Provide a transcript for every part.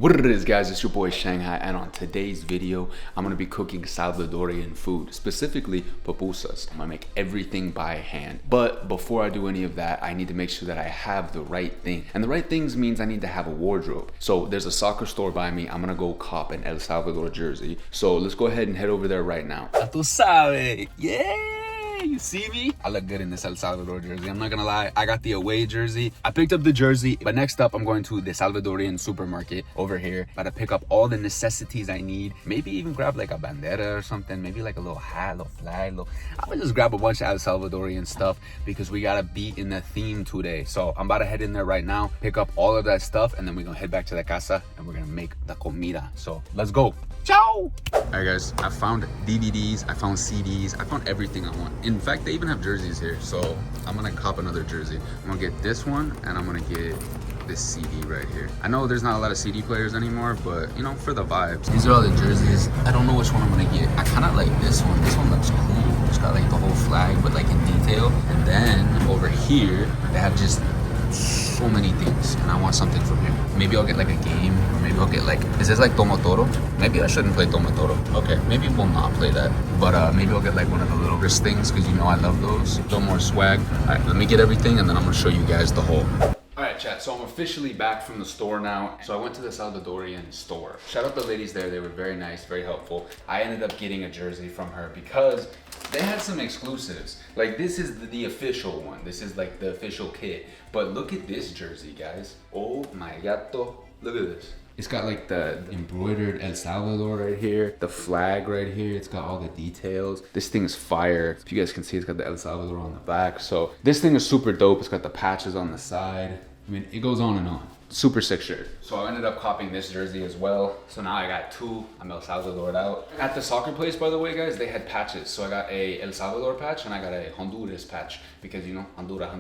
What it is, guys, it's your boy Shanghai, and on today's video I'm gonna be cooking Salvadorian food, specifically pupusas. I'm gonna make everything by hand, but before I do any of that, I need to make sure that I have the right thing, and the right things means I need to have a wardrobe. So there's a soccer store by me. I'm gonna go cop an El Salvador jersey, so let's go ahead and head over there right now. Ya tú sabes, yeah! You see me? I look good in this El Salvador jersey. I'm not gonna lie, I got the away jersey. I picked up the jersey, but next up I'm going to the Salvadorian supermarket over here. About to pick up all the necessities I need. Maybe even grab like a bandera or something. Maybe like a little hat, a little flag. I'm gonna just grab a bunch of El Salvadorian stuff because we gotta be in the theme today. So I'm about to head in there right now, pick up all of that stuff, and then we're gonna head back to the casa and we're gonna make the comida. So let's go. Ciao! Alright guys, I found DVDs, I found CDs, I found everything I want. In fact, they even have jerseys here, so I'm gonna cop another jersey. I'm gonna get this one, and I'm gonna get this CD right here. I know there's not a lot of CD players anymore, but you know, for the vibes. These are all the jerseys. I don't know which one I'm gonna get. I kinda like this one. This one looks cool. It's got like the whole flag, but like in detail. And then over here, they have just so many things, and I want something from here. Maybe I'll get like a game, or maybe I'll get like, is this like Tomotoro? Maybe I shouldn't play Tomotoro. Okay, maybe we'll not play that, but maybe I'll get like one of the little wrist things, because you know I love those. A little more swag. All right, let me get everything, and then I'm gonna show you guys the whole. All right, chat, so I'm officially back from the store now. So I went to the Salvadorian store. Shout out the ladies there, they were very nice, very helpful. I ended up getting a jersey from her because they had some exclusives. Like this is the official one. This is like the official kit. But look at this jersey, guys. Oh my gato, look at this. It's got like the embroidered El Salvador right here, the flag right here. It's got all the details. This thing is fire. If you guys can see, it's got the El Salvador on the back. So this thing is super dope. It's got the patches on the side. I mean, it goes on and on. Super sick shirt. So I ended up copying this jersey as well. So now I got two. I'm El Salvador out. At the soccer place, by the way, guys, they had patches. So I got a El Salvador patch and I got a Honduras patch because, you know, Honduras.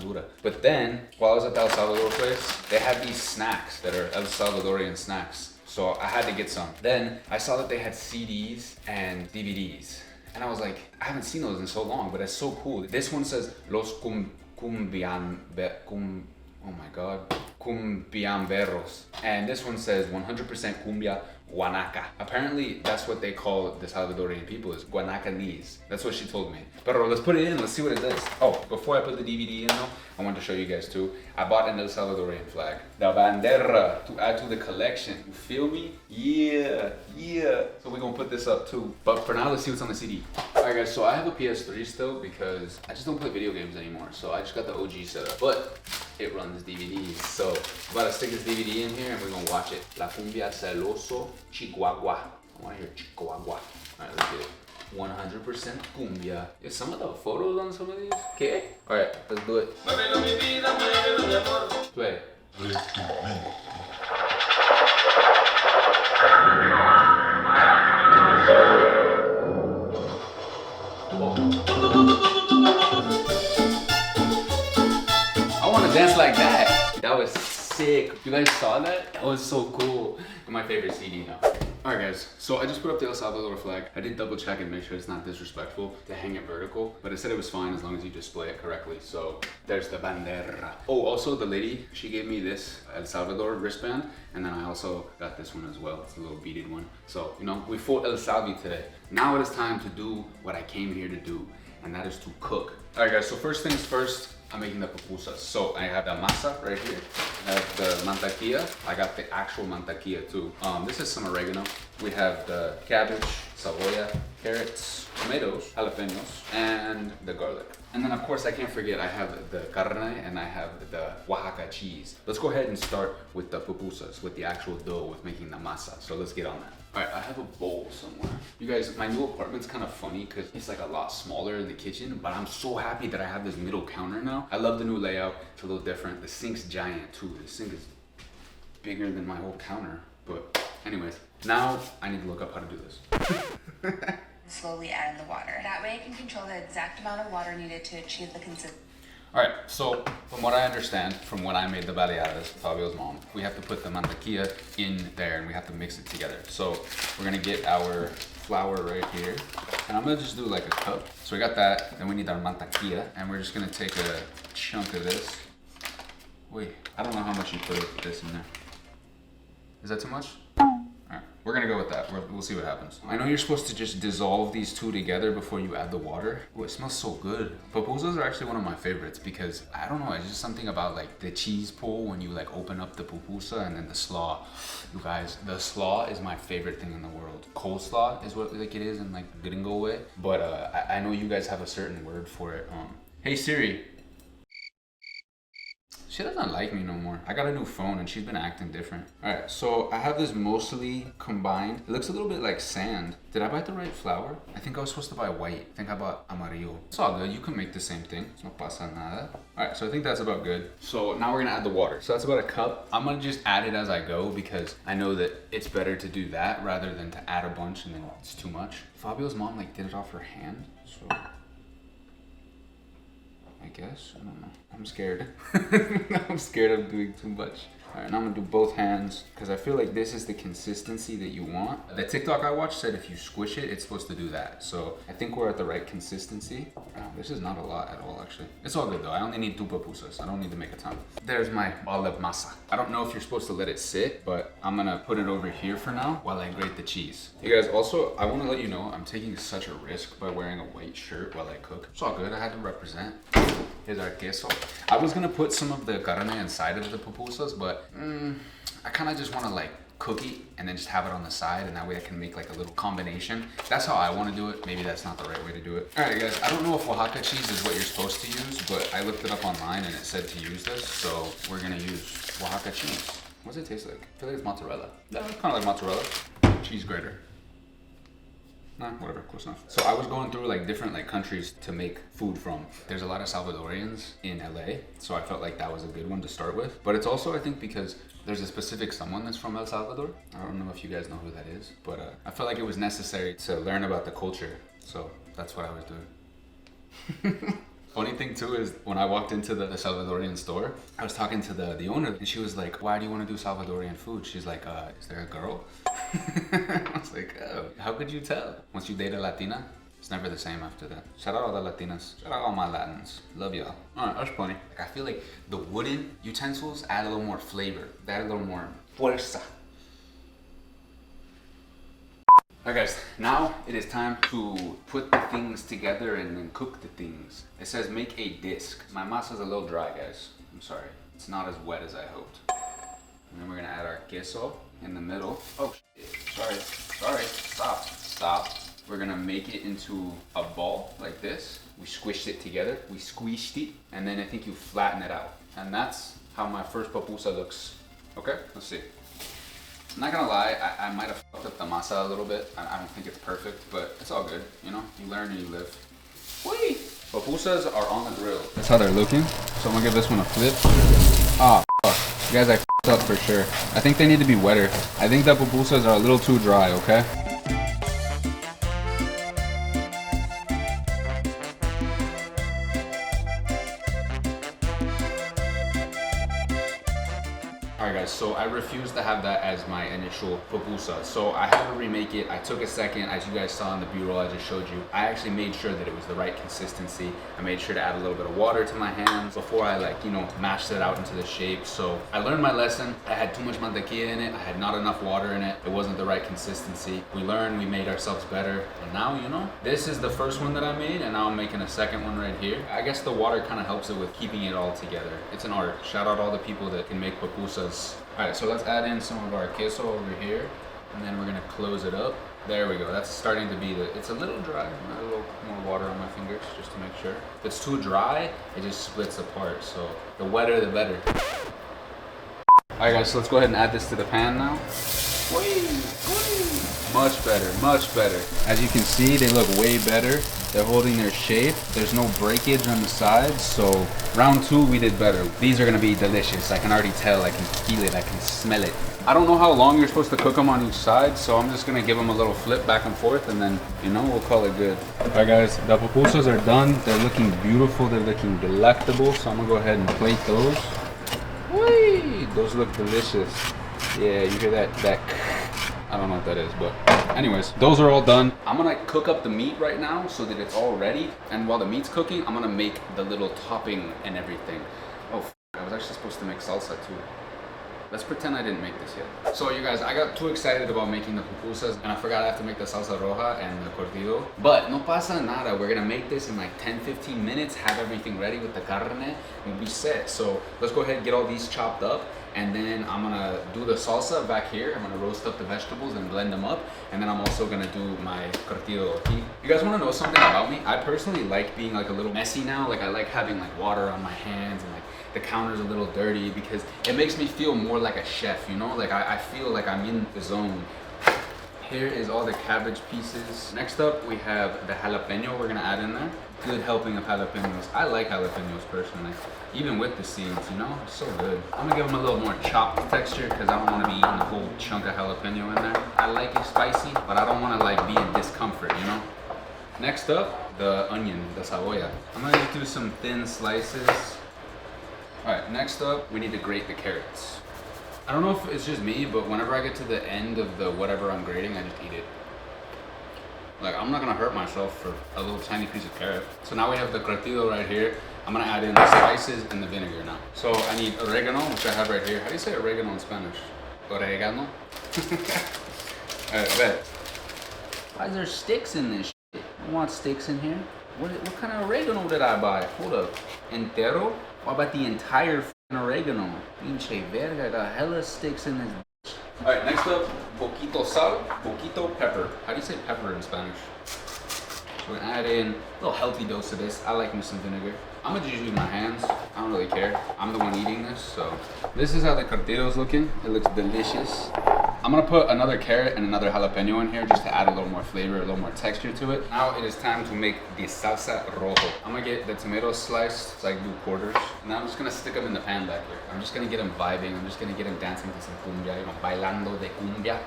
But then, while I was at the El Salvador place, they had these snacks that are El Salvadorian snacks. So I had to get some. Then I saw that they had CDs and DVDs. And I was like, I haven't seen those in so long, but it's so cool. This one says Los oh my God, cumbiamberos. And this one says 100% cumbia guanaca. Apparently, that's what they call the Salvadorian people, is guanacanese. That's what she told me. But let's put it in, let's see what it does. Oh, before I put the DVD in though, I wanted to show you guys too. I bought an El Salvadorian flag. The bandera, to add to the collection. You feel me? Yeah. So we're gonna put this up too. But for now, let's see what's on the CD. Alright guys, so I have a PS3 still because I just don't play video games anymore. So I just got the OG setup. But it runs DVDs. So I'm about to stick this DVD in here and we're gonna watch it. La cumbia celoso Chihuahua. I wanna hear Chihuahua. Alright, let's get it. 100% cumbia. Is some of the photos on some of these? Okay. Alright, let's do it. Play. I want to dance like that. That was sick. You guys saw that? That was so cool. My favorite CD now. Alright guys, so I just put up the El Salvador flag. I did double check and make sure it's not disrespectful to hang it vertical, but it said it was fine as long as you display it correctly. So there's the bandera. Oh, also the lady, she gave me this El Salvador wristband, and then I also got this one as well. It's a little beaded one. So, you know, we fought El Salvi today. Now it is time to do what I came here to do, and that is to cook. Alright guys, so first things first, I'm making the pupusas. So I have the masa right here. I have the mantequilla. I got the actual mantequilla too. This is some oregano. We have the cabbage, cebolla, carrots, tomatoes, jalapenos, and the garlic. And then of course I can't forget, I have the carne and I have the Oaxaca cheese. Let's go ahead and start with the pupusas, with the actual dough, with making the masa. So let's get on that. All right, I have a bowl somewhere. You guys, my new apartment's kind of funny because it's like a lot smaller in the kitchen, but I'm so happy that I have this middle counter now. I love the new layout. It's a little different. The sink's giant too. The sink is bigger than my whole counter. But anyways, now I need to look up how to do this. Slowly add in the water. That way I can control the exact amount of water needed to achieve the consistency. All right, so from what I understand, from when I made the baleadas, Fabio's mom, we have to put the mantequilla in there and we have to mix it together. So we're gonna get our flour right here. And I'm gonna just do like a cup. So we got that, then we need our mantequilla, and we're just gonna take a chunk of this. Wait, I don't know how much you put of this in there. Is that too much? We're gonna go with that. We'll see what happens. I know you're supposed to just dissolve these two together before you add the water. Oh, it smells so good. Pupusas are actually one of my favorites because, I don't know, it's just something about like the cheese pull when you like open up the pupusa and then the slaw. You guys, the slaw is my favorite thing in the world. Coleslaw is what like it is in like the Gringo way. But I know you guys have a certain word for it. Hey Siri. She doesn't like me no more. I got a new phone and she's been acting different. All right, so I have this mostly combined. It looks a little bit like sand. Did I buy the right flour? I think I was supposed to buy white. I think I bought amarillo. It's all good, you can make the same thing. No pasa nada. All right, so I think that's about good. So now we're gonna add the water. So that's about a cup. I'm gonna just add it as I go because I know that it's better to do that rather than to add a bunch and then it's too much. Fabio's mom like did it off her hand, so I guess, I don't know. I'm scared. I'm scared of doing too much. All right, now I'm gonna do both hands because I feel like this is the consistency that you want. The TikTok I watched said if you squish it, it's supposed to do that. So I think we're at the right consistency. This is not a lot at all, actually. It's all good though. I only need 2 pupusas. I don't need to make a ton. There's my ball of masa. I don't know if you're supposed to let it sit, but I'm gonna put it over here for now while I grate the cheese. You guys, also, I wanna let you know I'm taking such a risk by wearing a white shirt while I cook. It's all good, I had to represent. Here's our queso. I was gonna put some of the carne inside of the pupusas, but I kind of just want to like cook it and then just have it on the side, and that way I can make like a little combination. That's how I want to do it. Maybe that's not the right way to do it. All right, guys, I don't know if Oaxaca cheese is what you're supposed to use, but I looked it up online and it said to use this, so we're gonna use Oaxaca cheese. What does it taste like? I feel like it's mozzarella. Yeah, it's kind of like mozzarella. Cheese grater. Nah, whatever, close enough. So I was going through like different like countries to make food from. There's a lot of Salvadorians in LA, so I felt like that was a good one to start with. But it's also, I think, because there's a specific someone that's from El Salvador. I don't know if you guys know who that is, but I felt like it was necessary to learn about the culture. So that's what I was doing. Funny thing too is when I walked into the Salvadorian store, I was talking to the owner and she was like, why do you want to do Salvadorian food? She's like, is there a girl? I was like, oh, how could you tell? Once you date a Latina, it's never the same after that. Shout out all the Latinas. Shout out all my Latins. Love y'all. All right, that's plenty. I feel like the wooden utensils add a little more flavor. They add a little more fuerza. Alright guys, now it is time to put the things together and then cook the things. It says make a disc. My masa's a little dry, guys. I'm sorry. It's not as wet as I hoped. And then we're gonna add our queso in the middle. Oh, shit. Sorry, stop. We're gonna make it into a ball like this. We squished it together, we squeezed it, and then I think you flatten it out. And that's how my first pupusa looks. Okay, let's see. I'm not gonna lie, I might have fucked up the masa a little bit. I don't think it's perfect, but it's all good. You know, you learn and you live. Whee! Pupusas are on the grill. That's how they're looking. So I'm gonna give this one a flip. Ah, fuck. You guys, I fucked up for sure. I think they need to be wetter. I think the pupusas are a little too dry, okay? Alright guys, so I refuse to have that as my initial pupusa. So I had to remake it. I took a second, as you guys saw in the B-roll I just showed you. I actually made sure that it was the right consistency. I made sure to add a little bit of water to my hands before I mashed it out into the shape. So I learned my lesson. I had too much mantequilla in it. I had not enough water in it. It wasn't the right consistency. We learned, we made ourselves better. And now, you know, this is the first one that I made, and now I'm making a second one right here. I guess the water kind of helps it with keeping it all together. It's an art. Shout out all the people that can make pupusas. Alright, so let's add in some of our queso over here, and then we're gonna close it up. There we go. That's starting to be it's a little dry. Add a little more water on my fingers just to make sure. If it's too dry, it just splits apart. So the wetter, the better. Alright guys, so let's go ahead and add this to the pan now. Much better, much better. As you can see, they look way better. They're holding their shape. There's no breakage on the sides. So round 2, we did better. These are gonna be delicious. I can already tell, I can feel it, I can smell it. I don't know how long you're supposed to cook them on each side, so I'm just gonna give them a little flip back and forth, and then, you know, we'll call it good. All right guys, the pupusas are done. They're looking beautiful, they're looking delectable, so I'm gonna go ahead and plate those. Whee! Those look delicious. Yeah, you hear that I don't know what that is, but anyways, those are all done. I'm gonna cook up the meat right now so that it's all ready. And while the meat's cooking, I'm gonna make the little topping and everything. Oh, I was actually supposed to make salsa too. Let's pretend I didn't make this yet. So you guys, I got too excited about making the pupusas and I forgot I have to make the salsa roja and the curtido. But no pasa nada. We're gonna make this in like 10-15 minutes, have everything ready with the carne, and we'll be set. So let's go ahead and get all these chopped up. And then I'm gonna do the salsa back here. I'm gonna roast up the vegetables and blend them up. And then I'm also gonna do my curtido. You guys wanna know something about me? I personally like being like a little messy now. Like I like having like water on my hands and like the counter's a little dirty because it makes me feel more like a chef, you know? Like I feel like I'm in the zone. Here is all the cabbage pieces. Next up, we have the jalapeno we're gonna add in there. Good helping of jalapenos. I like jalapenos personally, even with the seeds, you know? It's so good. I'm gonna give them a little more chopped texture because I don't wanna be eating a whole chunk of jalapeno in there. I like it spicy, but I don't wanna like be in discomfort, you know? Next up, the onion, the cebolla. I'm gonna just do some thin slices. All right, next up, we need to grate the carrots. I don't know if it's just me, but whenever I get to the end of the whatever I'm grating, I just eat it. Like, I'm not gonna hurt myself for a little tiny piece of carrot. So now we have the curtido right here. I'm gonna add in the spices and the vinegar now. So I need oregano, which I have right here. How do you say oregano in Spanish? Oregano? All right, bet. Why is there sticks in this shit? I want sticks in here. What kind of oregano did I buy? Hold up. Entero? What about the entire oregano? Pinche verga, got hella sticks in this bitch. Alright, next up, poquito sal, poquito pepper. How do you say pepper in Spanish? So we're gonna add in a little healthy dose of this. I like me some vinegar. I'm gonna just use my hands. I don't really care. I'm the one eating this, so. This is how the curtido's looking. It looks delicious. I'm gonna put another carrot and another jalapeno in here just to add a little more flavor, a little more texture to it. Now it is time to make the salsa rojo. I'm gonna get the tomatoes sliced, so I can do quarters. And now I'm just gonna stick them in the pan back here. I'm just gonna get them vibing. I'm just gonna get them dancing to some cumbia, you know, bailando de cumbia.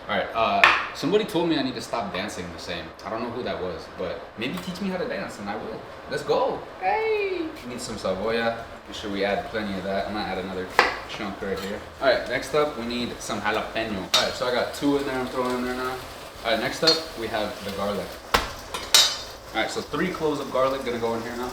Alright, somebody told me I need to stop dancing the same. I don't know who that was, but maybe teach me how to dance and I will. Let's go. Hey! We need some cebolla. Make sure we add plenty of that. I'm gonna add another chunk right here. Alright, next up we need some jalapeno. Alright, so I got 2 in there, I'm throwing in there now. Alright, next up we have the garlic. Alright, so 3 cloves of garlic gonna go in here now.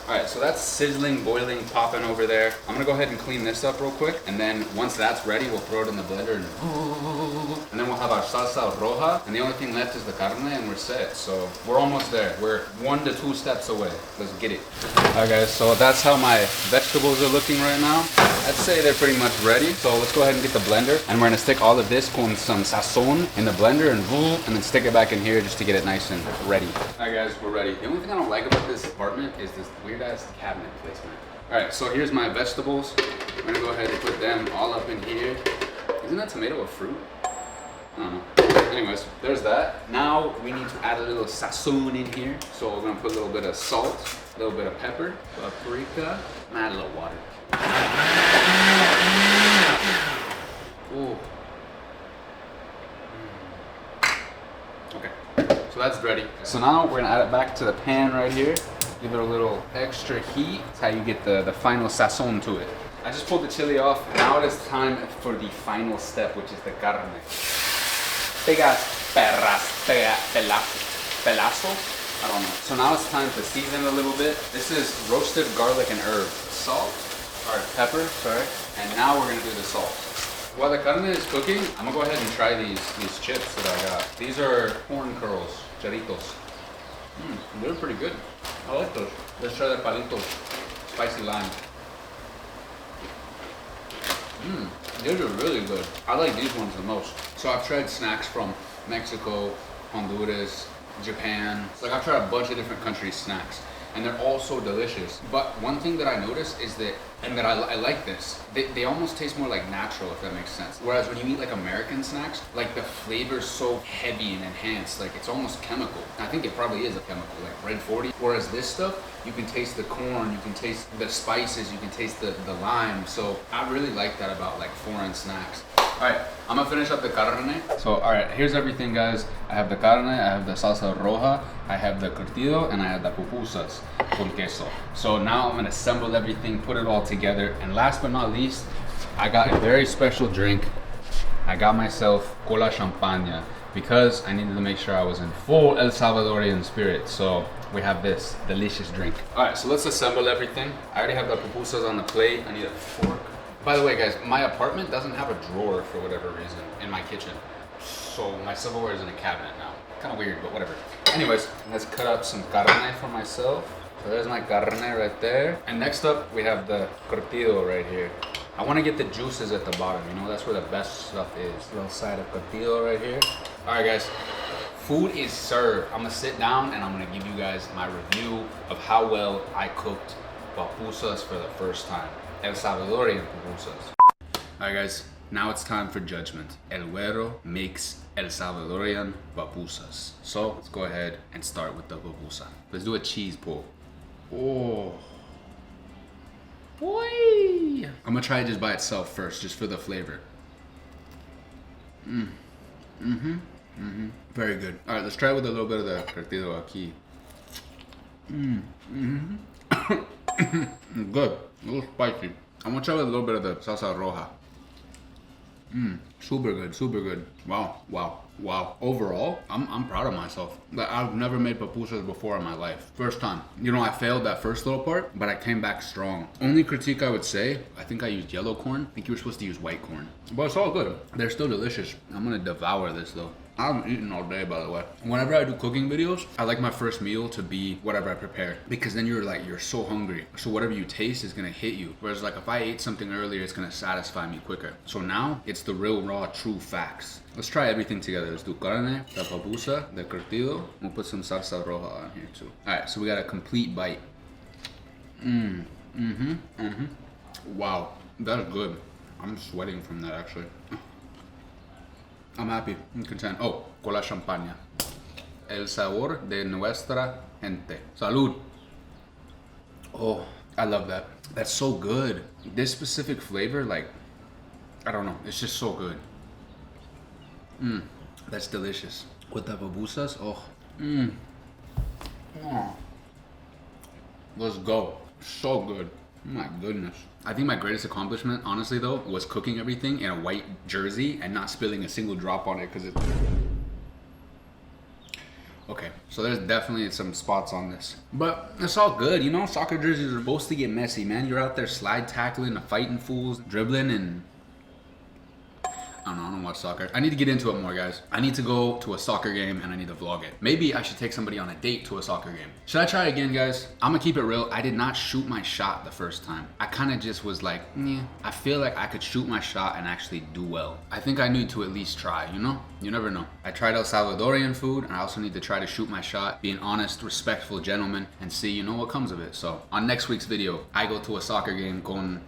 Alright, so that's sizzling, boiling, popping over there. I'm gonna go ahead and clean this up real quick, and then once that's ready, we'll throw it in the blender and then we'll have our salsa roja, and the only thing left is the carne, and we're set. So we're almost there. We're 1 to 2 steps away. Let's get it. Alright guys, so that's how my vegetables are looking right now. I'd say they're pretty much ready. So let's go ahead and get the blender, and we're gonna stick all of this con some sazon in the blender and then stick it back in here just to get it nice and ready. Alright guys, we're ready. The only thing I don't like about this apartment is this weird ass cabinet placement. Alright, so here's my vegetables. I'm gonna go ahead and put them all up in here. Isn't that tomato a fruit? I don't know. Anyways, there's that. Now we need to add a little sazon in here. So we're gonna put a little bit of salt, a little bit of pepper, paprika, and add a little water. Ooh. Okay, so that's ready. So now we're gonna add it back to the pan right here. Give it a little extra heat. That's how you get the final sazon to it. I just pulled the chili off. Now it is time for the final step, which is the carne. Pelazos? I don't know. So now it's time to season it a little bit. This is roasted garlic and herb. Salt, or pepper, sorry. And now we're gonna do the salt. While the carne is cooking, I'm gonna go ahead and try these chips that I got. These are corn curls, charitos. They're pretty good. I like those. Let's try the palitos, spicy lime. These are really good. I like these ones the most. So I've tried snacks from Mexico, Honduras, Japan. Like I've tried a bunch of different countries' snacks, and they're all so delicious. But one thing that I noticed is that, and that I like this, they almost taste more like natural, if that makes sense. Whereas when you eat like American snacks, like the flavor's so heavy and enhanced, like it's almost chemical. I think it probably is a chemical, like Red 40. Whereas this stuff, you can taste the corn, you can taste the spices, you can taste the lime. So I really like that about like foreign snacks. Alright, I'm gonna finish up the carne. So alright, here's everything guys. I have the carne, I have the salsa roja, I have the curtido, and I have the pupusas con queso. So now I'm gonna assemble everything, put it all together, and last but not least, I got a very special drink. I got myself cola champaña because I needed to make sure I was in full El Salvadorian spirit. So we have this delicious drink. All right, so let's assemble everything. I already have the pupusas on the plate. I need a fork. By the way, guys, my apartment doesn't have a drawer for whatever reason in my kitchen. So my silverware is in a cabinet now. Kind of weird, but whatever. Anyways, let's cut up some carne for myself. So there's my carne right there. And next up, we have the curtido right here. I want to get the juices at the bottom, you know, that's where the best stuff is. A little side of curtido right here. All right, guys, food is served. I'm gonna sit down and I'm gonna give you guys my review of how well I cooked pupusas for the first time. El Salvadorian pupusas. All right, guys, now it's time for judgment. El Güero makes El Salvadorian pupusas. So let's go ahead and start with the pupusa. Let's do a cheese pull. Oh. Boy. I'm gonna try it just by itself first, just for the flavor. Very good. All right, let's try it with a little bit of the curtido aquí. Good. A little spicy. I'm gonna try with a little bit of the salsa roja. Super good, super good. Wow, wow, wow. Overall, I'm proud of myself. Like, I've never made pupusas before in my life. First time. You know, I failed that first little part, but I came back strong. Only critique I would say, I think I used yellow corn. I think you were supposed to use white corn. But it's all good. They're still delicious. I'm gonna devour this though. I'm eating all day, by the way. Whenever I do cooking videos, I like my first meal to be whatever I prepare, because then you're so hungry. So whatever you taste is gonna hit you. Whereas like if I ate something earlier, it's gonna satisfy me quicker. So now it's the real, raw, true facts. Let's try everything together. Let's do carne, the pupusa, the curtido. We'll put some salsa roja on here too. All right, so we got a complete bite. Wow, that's good. I'm sweating from that actually. I'm happy, I'm content. Oh, cola champaña. El sabor de nuestra gente. Salud. Oh, I love that. That's so good. This specific flavor, like, I don't know, it's just so good. That's delicious. With the pupusas, oh. Oh. Let's go. So good. My goodness. I think my greatest accomplishment, honestly though, was cooking everything in a white jersey and not spilling a single drop on it because it's... Okay, so there's definitely some spots on this. But it's all good, you know? Soccer jerseys are supposed to get messy, man. You're out there slide tackling, fighting fools, dribbling, and... I don't watch soccer. I need to get into it more, guys. I need to go to a soccer game and I need to vlog it. Maybe I should take somebody on a date to a soccer game. Should I try again, guys? I'm gonna keep it real. I did not shoot my shot the first time. I kind of just was like, yeah. I feel like I could shoot my shot and actually do well. I think I need to at least try, you know? You never know. I tried El Salvadorian food and I also need to try to shoot my shot, be an honest, respectful gentleman, and see, you know, what comes of it. So on next week's video, I go to a soccer game con...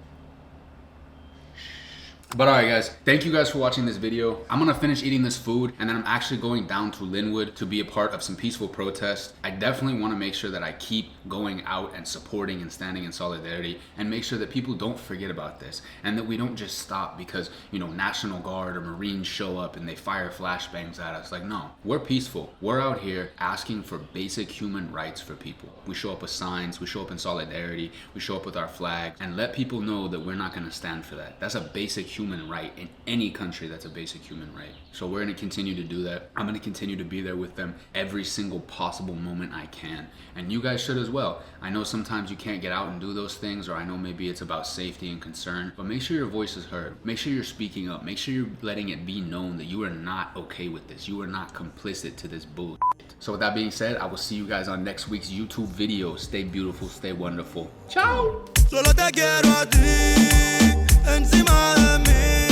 But alright guys, thank you guys for watching this video. I'm gonna finish eating this food and then I'm actually going down to Linwood to be a part of some peaceful protests. I definitely want to make sure that I keep going out and supporting and standing in solidarity and make sure that people don't forget about this and that we don't just stop because, you know, National Guard or Marines show up and they fire flashbangs at us. Like, no, we're peaceful. We're out here asking for basic human rights for people. We show up with signs, we show up in solidarity, we show up with our flag, and let people know that we're not gonna stand for that. That's a basic human right in any country. That's a basic human right. So we're going to continue to do that. I'm going to continue to be there with them every single possible moment I can, and you guys should as well. I know sometimes you can't get out and do those things, or I know maybe it's about safety and concern, but make sure your voice is heard. Make sure you're speaking up. Make sure you're letting it be known that you are not okay with this. You are not complicit to this bullshit. So with that being said, I will see you guys on next week's YouTube video. Stay beautiful, stay wonderful. Ciao. Solo te quiero a ti, encima de mí.